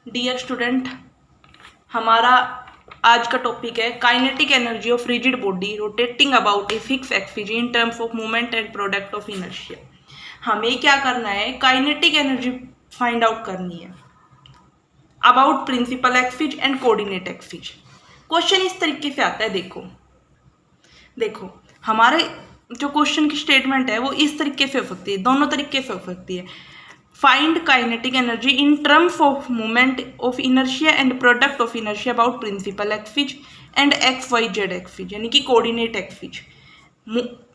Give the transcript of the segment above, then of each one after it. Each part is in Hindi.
डियर स्टूडेंट, हमारा आज का टॉपिक है kinetic energy of rigid body rotating about a fix axis in terms of movement and product of inertia. हमें क्या करना है, काइनेटिक एनर्जी फाइंड आउट करनी है about principal axis and coordinate axis. Question इस तरीके से आता है, देखो हमारे जो क्वेश्चन की स्टेटमेंट है वो इस तरीके से हो सकती है, दोनों तरीके से हो सकती है। Find kinetic energy in terms of movement of inertia and product of inertia about principal axis and x y z axis, यानी कि कोऑर्डिनेट एक्सिस।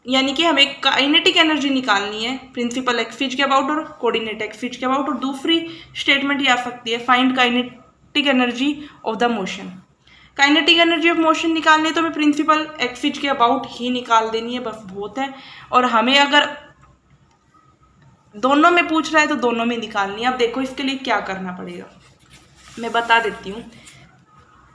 यानी कि हमें काइनेटिक एनर्जी निकालनी है प्रिंसिपल एक्सिस के अबाउट और कोऑर्डिनेट एक्सिस के अबाउट। और दूसरी स्टेटमेंट ये आ सकती है, find kinetic energy of the motion. Kinetic energy of motion निकालनी है तो हमें प्रिंसिपल एक्सिस के अबाउट ही निकाल देनी है, बस बहुत है। और हमें अगर दोनों में पूछ रहा है तो दोनों में निकालनी है। अब देखो इसके लिए क्या करना पड़ेगा, मैं बता देती हूँ।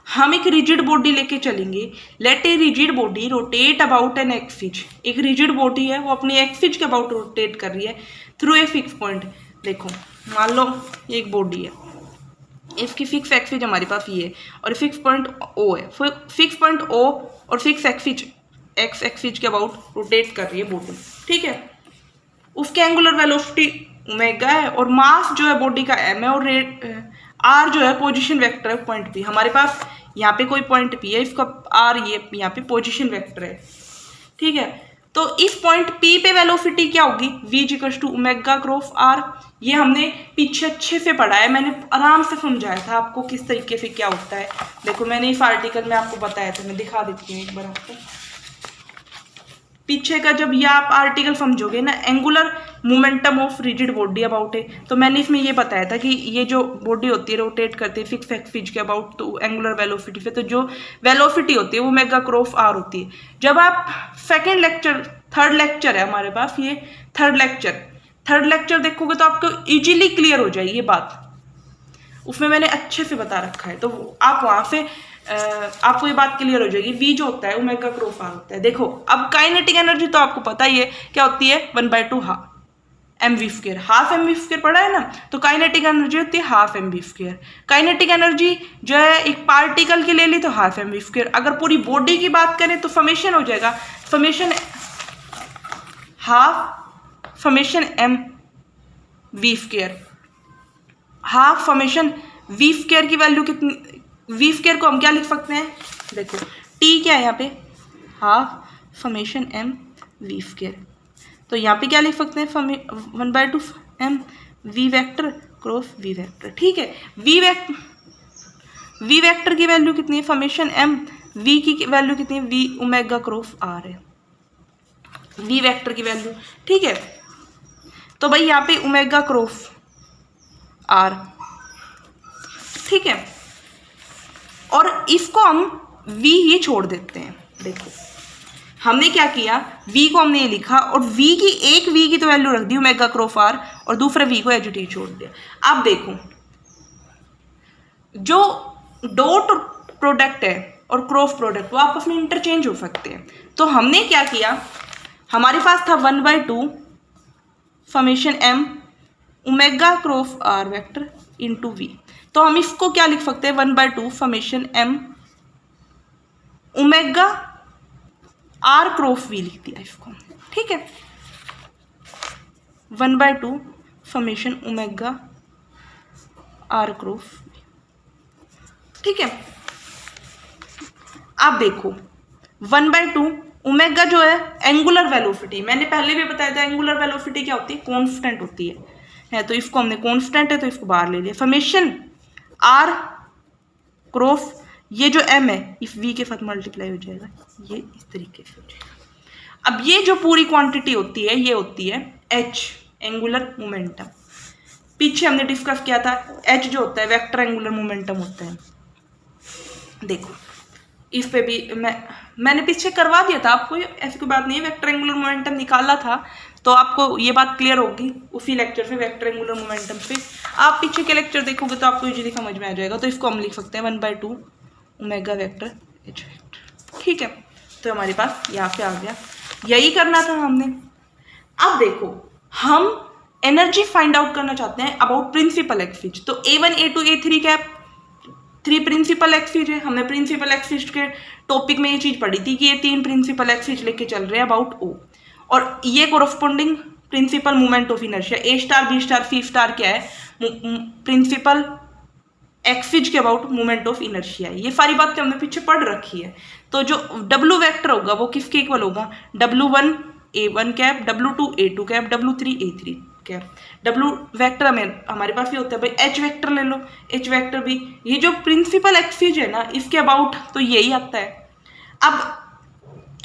हम एक रिजिड बॉडी लेके चलेंगे। Let a rigid body rotate about an axis. एक रिजिड बॉडी है, वो अपनी एक्सिस के अबाउट रोटेट कर रही है थ्रू ए फिक्स पॉइंट। देखो मान लो ये एक बॉडी है, इसकी फिक्स एक्सिस हमारे पास ये है और फिक्स पॉइंट ओ है। फिक्स पॉइंट ओ और फिक्स एक्सिस एक्स एक्सिस के अबाउट रोटेट कर रही है बॉडी, ठीक है। उसके एंगुलर वेलोसिटी ओमेगा है और मास जो है बॉडी का एम है और रेट आर जो है पोजीशन वेक्टर है पॉइंट पी। हमारे पास यहाँ पे कोई पॉइंट पी है, इसका आर ये यहाँ पे पोजीशन वेक्टर है, ठीक है। तो इस पॉइंट पी पे वेलोसिटी क्या होगी, v equals to omega cross r. ये हमने पीछे अच्छे से पढ़ा है, मैंने आराम से समझाया था आपको किस तरीके से क्या होता है। देखो मैंने इस आर्टिकल में आपको बताया था, मैं दिखा देती हूँ एक बार आपको। पीछे का जब ये आप आर्टिकल समझोगे ना, angular momentum of rigid body about है, तो मैंने इसमें ये बताया था कि ये जो बॉडी होती है रोटेट करती है फिक्स एक्सिस के अबाउट तो एंगुलर वेलोसिटी से, तो जो वेलोसिटी होती है वो ओमेगा क्रॉस आर होती है। जब आप सेकेंड लेक्चर, थर्ड लेक्चर है हमारे पास, ये थर्ड लेक्चर देखोगे तो आपको इजीली क्लियर हो जाएगी ये बात, उसमें मैंने अच्छे से बता रखा है। तो आप वहाँ से आपको ये बात क्लियर हो जाएगी। वी जो होता है ओमेगा क्रॉस आर होता है। देखो अब काइनेटिक एनर्जी तो आपको पता ही है क्या होती है, 1/2 half m v square. Half m v square पढ़ा है ना, तो काइनेटिक एनर्जी होती है half m v square. Kinetic energy जो है एक पार्टिकल की ले ली तो हाफ एम वी स्क्वायर। अगर पूरी बॉडी की बात करें तो समेशन हो जाएगा, summation half summation m v square. Half summation v square की वैल्यू कितनी, वी स्क्वायर को हम क्या लिख सकते हैं, देखो टी क्या है यहाँ पे, half summation m v square. तो यहाँ पे क्या लिख सकते हैं, 1/2 m v vector cross v vector, ठीक है। वी वेक्टर की वैल्यू कितनी है, समेशन एम, वी की वैल्यू कितनी है, वी ओमेगा क्रॉस आर है वी वेक्टर की वैल्यू, ठीक है। तो भाई यहाँ पे ओमेगा क्रॉस आर, ठीक है। और इसको हम v ये छोड़ देते हैं। देखो हमने क्या किया, v को हमने ये लिखा और v की तो वैल्यू रख दी ओमेगा क्रॉस आर और दूसरे v को एज इट इज छोड़ दिया। अब देखो जो डॉट प्रोडक्ट है और क्रॉस प्रोडक्ट वो आपस में इंटरचेंज हो सकते हैं। तो हमने क्या किया, हमारे पास था 1/2 summation m omega cross r vector into v. तो हम इसको क्या लिख सकते हैं, 1/2 summation m omega r cross v लिख दिया इसको, ठीक है। 1/2 summation omega r cross v, ठीक है। आप देखो 1/2 ओमेगा जो है एंगुलर वेलोसिटी, मैंने पहले भी बताया था एंगुलर वेलोसिटी क्या होती है, कांस्टेंट होती है। तो इसको हमने कांस्टेंट है तो इसको बाहर ले लिया। समेशन आर क्रॉस ये जो एम है इस वी के साथ मल्टीप्लाई हो जाएगा, ये इस तरीके से हो जाएगा। अब ये जो पूरी क्वांटिटी होती है ये होती है एच एंगुलर मोमेंटम। पीछे हमने डिस्कस किया था एच जो होता है वेक्टर एंगुलर मोमेंटम होता है। देखो इस पे भी मैंने पीछे करवा दिया था आपको, ऐसी कोई बात नहीं है, वेक्टर एंगुलर मोमेंटम निकाला था तो आपको ये बात क्लियर होगी उसी लेक्चर से, वेक्टर एंगुलर मोमेंटम पे। आप पीछे के लेक्चर देखोगे तो आपको इजीली समझ में आ जाएगा। तो इसको हम लिख सकते हैं 1/2 ओमेगा वेक्टर एच वेक्टर, ठीक है। तो हमारे पास यहाँ पे आ गया, यही करना था हमने। अब देखो हम एनर्जी फाइंड आउट करना चाहते हैं अबाउट प्रिंसिपल एक्सिस। तो A1 A2 A3 क्या है, 3 प्रिंसिपल एक्सिस है। हमने प्रिंसिपल एक्सिस के टॉपिक में ये चीज़ पढ़ी थी कि ये 3 प्रिंसिपल एक्सिस लेके चल रहे हैं अबाउट O, और ये corresponding principal movement of inertia A star B star C star क्या है, प्रिंसिपल एक्सिस के अबाउट मूवमेंट ऑफ इनर्शिया। ये सारी बातें हमने पीछे पढ़ रखी है। तो जो W वेक्टर होगा वो किसके इक्वल होगा, W1 A1 cap, W2 A2 cap, W3 A3 cap. W vector हमारे पास ये होता है भाई H वेक्टर ले लो, H वेक्टर भी, ये जो प्रिंसिपल एक्सिस है ना इसके अबाउट तो यही आता है। अब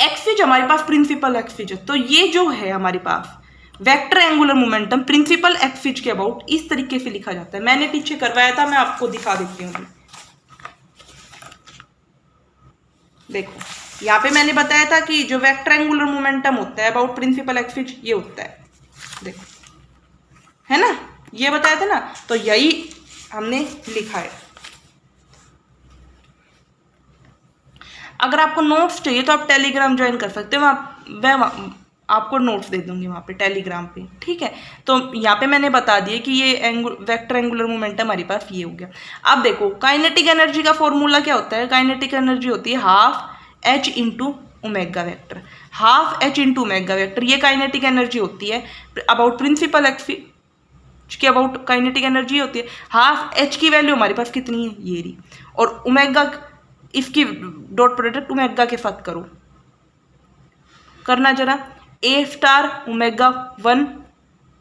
एक्सिस हमारे पास प्रिंसिपल एक्सिस है, तो ये जो है हमारे पास vector angular momentum principal axis के अबाउट इस तरीके से लिखा जाता है। मैंने पीछे करवाया था, मैं आपको दिखा देती हूँ। देखो यहाँ पे मैंने बताया था कि जो वेक्टर एंगुलर मोमेंटम होता है अबाउट प्रिंसिपल एक्सिस ये होता है, देखो है ना, ये बताया था ना, तो यही हमने लिखा है। अगर आपको नोट्स चाहिए तो आप टेलीग्राम ज्वाइन कर सकते हो, मैं आपको नोट्स दे दूंगी वहाँ पे टेलीग्राम पे, ठीक है। तो यहाँ पे मैंने बता दिया कि ये वेक्टर एंगुलर मोमेंटम हमारे पास ये हो गया। अब देखो काइनेटिक एनर्जी का फॉर्मूला क्या होता है, काइनेटिक एनर्जी होती है half H into omega vector, half H into omega vector, ये काइनेटिक एनर्जी होती है अबाउट प्रिंसिपल एक्सिस के अबाउट काइनेटिक एनर्जी होती है। हाफ H की वैल्यू हमारे पास कितनी है, ये रही, और ओमेगा इसकी डॉट प्रोडक्ट ओमेगा के साथ करो, करना जरा, A स्टार ओमेगा 1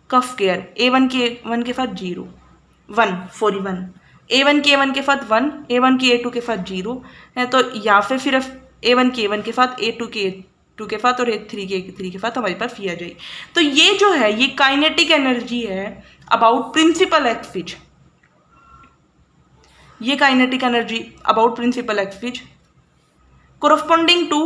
का स्क्वायर, A1 के 1 के साथ 0 1 41, A1 के 1 के साथ 1, A1 के A2 के साथ 0 है, तो यहाँ पे सिर्फ A1 के 1 के साथ, A2 के 2 के साथ और A3 के 3 के साथ हमारे पास ये आ जाएगी। तो ये जो है ये काइनेटिक एनर्जी है अबाउट प्रिंसिपल एक्सिस, ये kinetic energy about principal axis corresponding to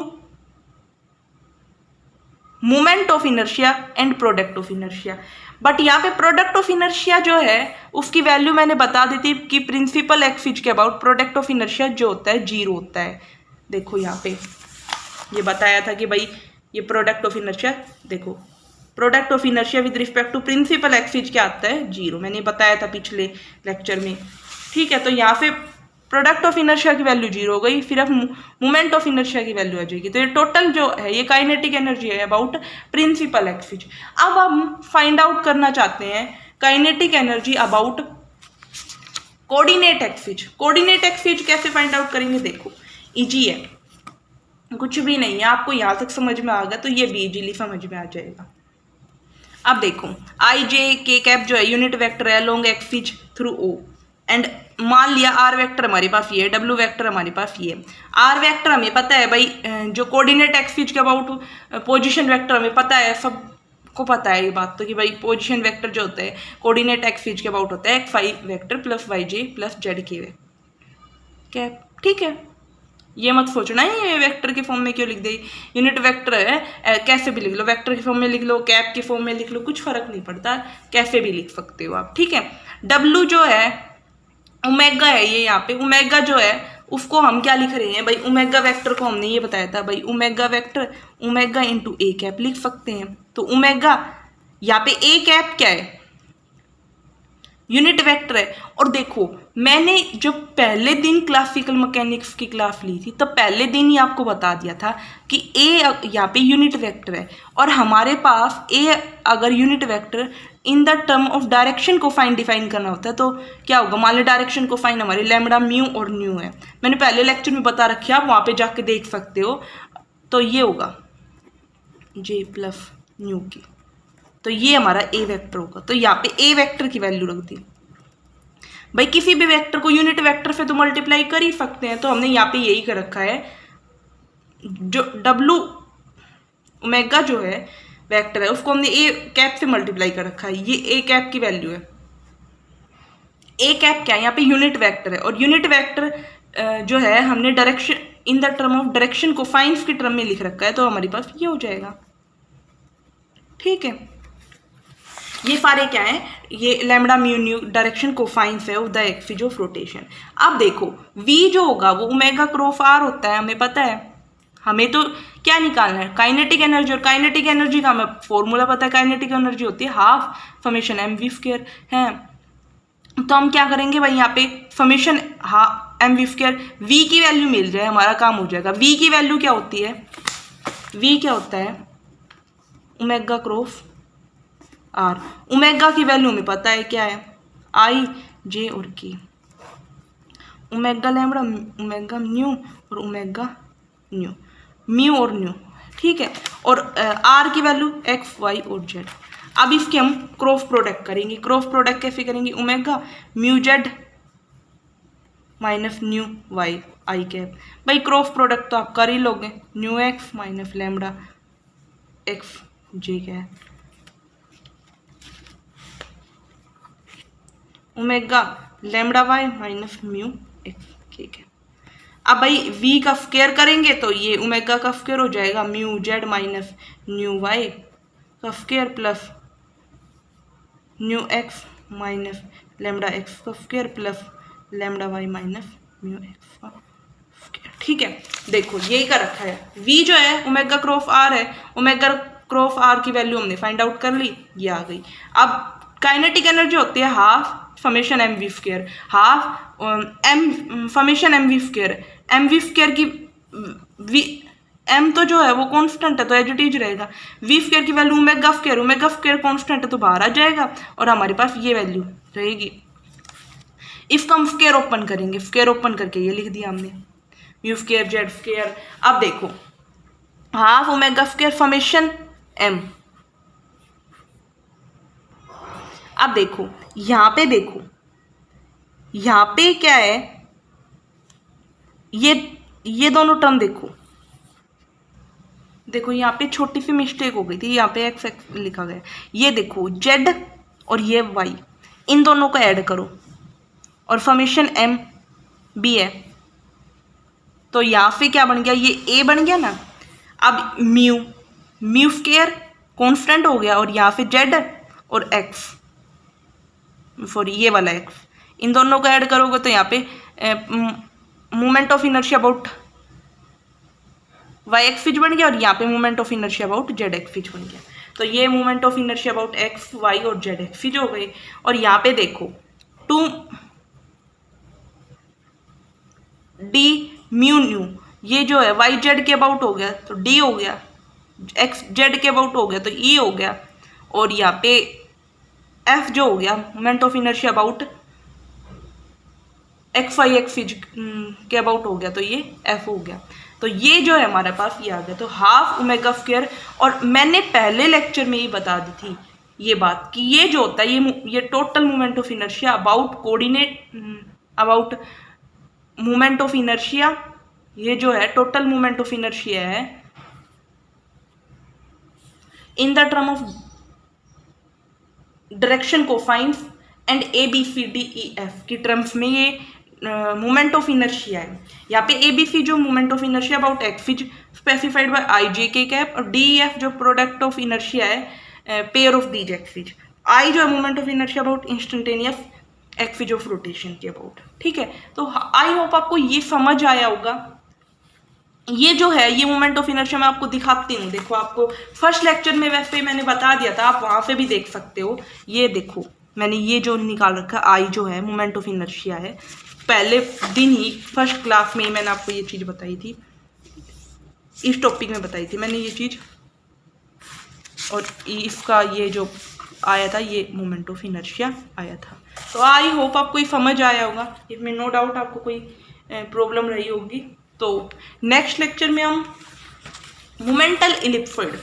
moment of inertia and product of inertia. But यहाँ पे प्रोडक्ट ऑफ इनर्शिया जो है उसकी वैल्यू मैंने बता दी थी कि प्रिंसिपल एक्सिस के अबाउट प्रोडक्ट ऑफ इनर्शिया जो होता है 0 होता है। देखो यहाँ पे ये बताया था कि भाई ये प्रोडक्ट ऑफ इनर्शिया, देखो product of inertia with respect to principal axis क्या आता है 0, मैंने बताया था पिछले लेक्चर में, ठीक है। तो यहाँ पे प्रोडक्ट ऑफ इनर्शिया की वैल्यू 0 हो गई, फिर अब मोमेंट ऑफ इनर्शिया की वैल्यू आ जाएगी। तो ये टोटल जो है ये काइनेटिक एनर्जी है अबाउट प्रिंसिपल एक्सिस। अब हम फाइंड आउट करना चाहते हैं kinetic energy about coordinate axis. Coordinate axis कैसे फाइंड आउट करेंगे, देखो इजी है, कुछ भी नहीं है, आपको यहाँ तक समझ में आ गया तो ये भी इजीली समझ में आ जाएगा। अब देखो आई जे के कैप जो है यूनिट वेक्टर है along axis through O, and मान लिया आर वेक्टर हमारे पास ये है, डब्ल्यू वेक्टर हमारे पास ये है। आर वेक्टर हमें पता है भाई, जो कोऑर्डिनेट एक्सिस के अबाउट पोजीशन वेक्टर हमें पता है, सबको पता है ये बात तो कि भाई पोजीशन वेक्टर जो होता है कोऑर्डिनेट एक्सिस के अबाउट होता है x y vector plus y j plus z k cap, ठीक है। ये मत सोचना है ये वेक्टर के फॉर्म में क्यों लिख दे, यूनिट वेक्टर है कैसे भी लिख लो, वेक्टर के फॉर्म में लिख लो, कैप के फॉर्म में लिख लो, कुछ फर्क नहीं पड़ता, कैसे भी लिख सकते हो आप, ठीक है। डब्ल्यू जो है ओमेगा है, ये यहाँ पे ओमेगा जो है उसको हम क्या लिख रहे हैं भाई, ओमेगा वेक्टर को हमने ये बताया था भाई omega vector omega into A cap लिख सकते हैं। तो ओमेगा यहाँ पे ए कैप क्या है, यूनिट वेक्टर है। और देखो मैंने जब पहले दिन क्लासिकल मैकेनिक्स की क्लास ली थी तब पहले दिन ही आपको बता दिया था कि ए यहाँ पे यूनिट वेक्टर है, और हमारे पास ए अगर unit vector in the term of direction को फाइन डिफाइन करना होता है तो क्या होगा, मान लो डायरेक्शन को फाइन हमारे लैम्बडा म्यू और न्यू है, मैंने पहले लेक्चर में बता रखी है, आप वहाँ पे जाके देख सकते हो। तो ये होगा जे प्लस न्यू की, तो ये हमारा ए वेक्टर होगा। तो यहाँ पे ए वेक्टर की वैल्यू रख दी भाई, किसी भी वेक्टर को यूनिट वेक्टर से तो मल्टीप्लाई कर ही सकते हैं, तो हमने यहाँ पे यही कर रखा है, जो डब्लू ओमेगा जो है वेक्टर है उसको हमने ए कैप से मल्टीप्लाई कर रखा है, ये ए कैप की वैल्यू है। ए कैप क्या है, यहाँ पे यूनिट वेक्टर है, और यूनिट वेक्टर जो है हमने direction in the term of direction को फाइंस की टर्म में लिख रखा है, तो हमारे पास ये हो जाएगा, ठीक है। ये सारे क्या है, ये लैम्बडा म्यू न्यू डायरेक्शन कोफाइंस है of the axis of rotation. अब देखो v जो होगा वो ओमेगा क्रॉस r होता है, हमें पता है, हमें तो क्या निकालना है, काइनेटिक एनर्जी, और काइनेटिक एनर्जी का हमें फॉर्मूला पता है, काइनेटिक एनर्जी होती है half summation m v square है। तो हम क्या करेंगे भाई, यहाँ पे summation m v square, v की वैल्यू मिल जाए हमारा काम हो जाएगा। वी की वैल्यू क्या होती है, वी क्या होता है, ओमेगा क्रॉस आर। ओमेगा की वैल्यू हमें पता है क्या है, आई जे और k, omega lambda, omega nu और ओमेगा न्यू, म्यू और न्यू, ठीक है। और आर की वैल्यू एक्स वाई और जेड। अब इसके हम क्रॉस प्रोडक्ट करेंगे। क्रॉस प्रोडक्ट कैसे करेंगे, omega mu z minus nu y i cap. भाई क्रॉस प्रोडक्ट तो आप कर ही लोगे, nu x minus lambda x जे cap, omega lambda y minus mu x, ठीक है। अब भाई v का स्क्वायर करेंगे तो ये ओमेगा का स्क्वायर हो जाएगा, mu z minus nu y का square plus nu x minus lambda x का square plus lambda y minus mu x का स्क्वायर, ठीक है। देखो यही का रखा है, v जो है ओमेगा क्रॉस आर है, ओमेगा क्रॉस आर की वैल्यू हमने फाइंड आउट कर ली, ये आ गई। अब काइनेटिक एनर्जी होती है half summation m v square, half m summation m v square, m v square की वी एम तो जो है वो कांस्टेंट है तो एज इट इज रहेगा, वी स्क्वायर की value omega square, omega square constant है तो बाहर आ जाएगा और हमारे पास ये वैल्यू रहेगी। इसका हम स्क्वायर ओपन करेंगे, स्क्वायर ओपन करके ये लिख दिया हमने, म्यू स्क्वायर जेड स्क्वायर। अब देखो half omega square summation m. अब देखो यहाँ पे, देखो यहाँ पे क्या है, ये दोनों टर्म देखो, देखो यहाँ पे छोटी सी मिस्टेक हो गई थी, यहाँ पे एक्स एक्स लिखा गया, ये देखो जेड और ये वाई, इन दोनों को ऐड करो और समेशन एम बी है, तो यहाँ पे क्या बन गया, ये ए बन गया ना। अब म्यू स्क्वायर कॉन्स्टेंट हो गया और यहाँ पे जेड और एक्स, सॉरी ये वाला एक्स, इन दोनों को ऐड करोगे तो यहाँ पे moment of inertia about y x फिज बन गया और यहाँ पे moment of inertia about z x फिज बन गया। तो ये moment of inertia about x y और जेड एक्स फिज हो गई। और यहाँ पे देखो टू डी म्यू न्यू, ये जो है वाई जेड के अबाउट हो गया तो डी हो गया, एक्स जेड के अबाउट हो गया तो ई हो गया, और यहाँ पे एफ जो हो गया moment of inertia about x y x फिज के अबाउट हो गया तो ये एफ हो गया। तो ये जो है हमारे पास ये आ गया, तो हाफ ओमेगा स्क्वायर। और मैंने पहले लेक्चर में ही बता दी थी ये बात कि ये जो होता है ये total moment of inertia about coordinate about moment of inertia, ये जो है टोटल मोमेंट ऑफ इनर्शिया है in the term of direction cosines and A B C D E F की टर्म्स में ये मोमेंट ऑफ इनर्शिया है। यहाँ पे ए बी सी जो moment of inertia about x is specified by i j k cap, और डी ई एफ जो प्रोडक्ट ऑफ इनर्शिया है pair of these axes. I जो है moment of inertia about instantaneous axes of rotation के अबाउट, ठीक है। तो आई होप आपको ये समझ आया होगा। ये जो है ये मोमेंट ऑफ इनर्शिया मैं आपको दिखाती हूँ, देखो आपको फर्स्ट लेक्चर में वैसे मैंने बता दिया था, आप वहाँ पे भी देख सकते हो। ये देखो मैंने ये जो निकाल रखा आई जो है मोमेंट ऑफ इनर्शिया है, पहले दिन ही फर्स्ट क्लास में ही मैंने आपको ये चीज़ बताई थी, इस टॉपिक में बताई थी मैंने ये चीज़, और इसका ये जो आया था ये मोमेंट ऑफ इनर्शिया आया था। तो आई होप आपको ये समझ आया होगा, इसमें नो डाउट आपको कोई प्रॉब्लम रही होगी। तो नेक्स्ट लेक्चर में हम मोमेंटल इलिप्सॉइड,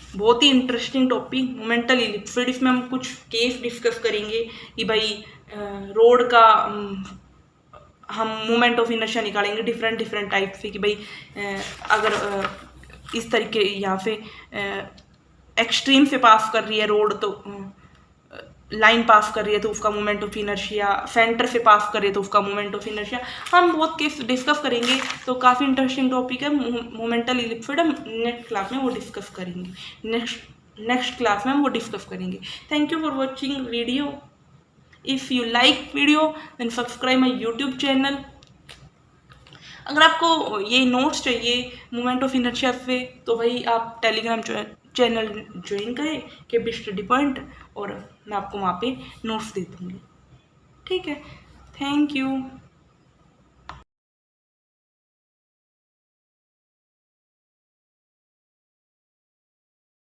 बहुत ही इंटरेस्टिंग टॉपिक मोमेंटल इलिप्सॉइड, इसमें हम कुछ केस डिस्कस करेंगे कि भाई रोड का हम मोमेंट ऑफ इनर्शिया निकालेंगे डिफरेंट टाइप से, कि भाई अगर इस तरीके यहाँ से एक्सट्रीम से पास कर रही है रोड तो लाइन पास कर रही है तो उसका मोमेंट ऑफ इनर्शिया, सेंटर से पास कर रही है तो उसका मोमेंट ऑफ इनर्शिया, हम बहुत केस डिस्कस करेंगे। तो काफ़ी इंटरेस्टिंग टॉपिक है मोमेंटल इलिप्सॉइड, हम नेक्स्ट क्लास में वो डिस्कस करेंगे, नेक्स्ट क्लास में हम वो डिस्कस करेंगे। Thank you for watching video. If you like video then subscribe my YouTube channel. अगर आपको ये नोट्स चाहिए मूवमेंट ऑफ इनर्शिया पे, तो भाई आप टेलीग्राम चैनल ज्वाइन करें के स्टडी पॉइंट, और मैं आपको वहाँ पे नोट्स दे दूँगी। ठीक है, थैंक यू।